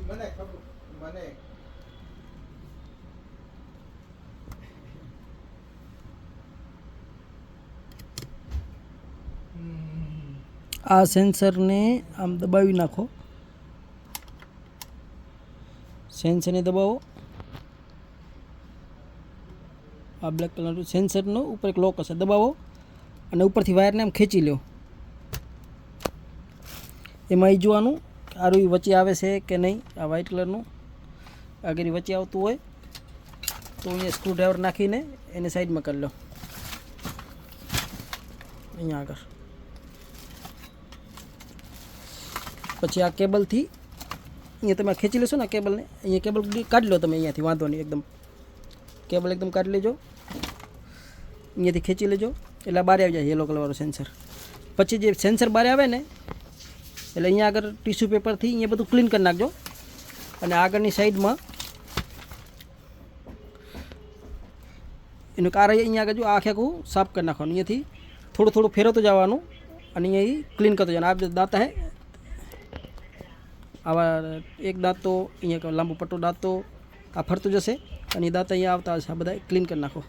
મને ખબર મને આ સેન્સરને આમ દબાવી નાખો, સેન્સરને દબાવો. આ બ્લેક કલરનું સેન્સરનો ઉપર એક લોક હશે, દબાવો અને ઉપરથી વાયરને આમ ખેંચી લો. એમાં એ જોવાનું આરું વચ્ચે આવે છે કે નહીં. આ વ્હાઇટ કલરનું અગર એ વચ્ચે આવતું હોય તો અહીંયા સ્ક્રૂ ડ્રાઈવર નાખીને એને સાઈડમાં કરી લો. અહીંયા આગળ પછી આ કેબલથી અહીંયા તમે ખેંચી લેશો ને કેબલને, અહીંયા કેબલ કાઢી લો તમે અહીંયાથી, વાંધો નહીં. એકદમ કેબલ એકદમ કાઢી લેજો, અહીંયાથી ખેંચી લેજો એટલે બહાર આવી જાય યલો કલરવાળું સેન્સર. પછી જે સેન્સર બહાર આવે ને એટલે અહીંયા આગળ ટીશ્યુ પેપરથી અહીંયા બધું ક્લીન કરી નાખજો. અને આગળની સાઈડમાં એનું કાર અહીંયા આગળ જો આખે આખું સાફ કરી નાખવાનું. અહીંયાથી થોડું થોડું ફેરવતું જવાનું અને અહીંયા ક્લીન કરતો જવાનું. આ દાંત હે આવા એક દાંત તો અહીંયા લાંબુ પટ્ટો દાંત તો આ ફરતું જશે અને એ દાંત અહીંયા આવતા હશે. આ બધા ક્લીન કરી નાખો.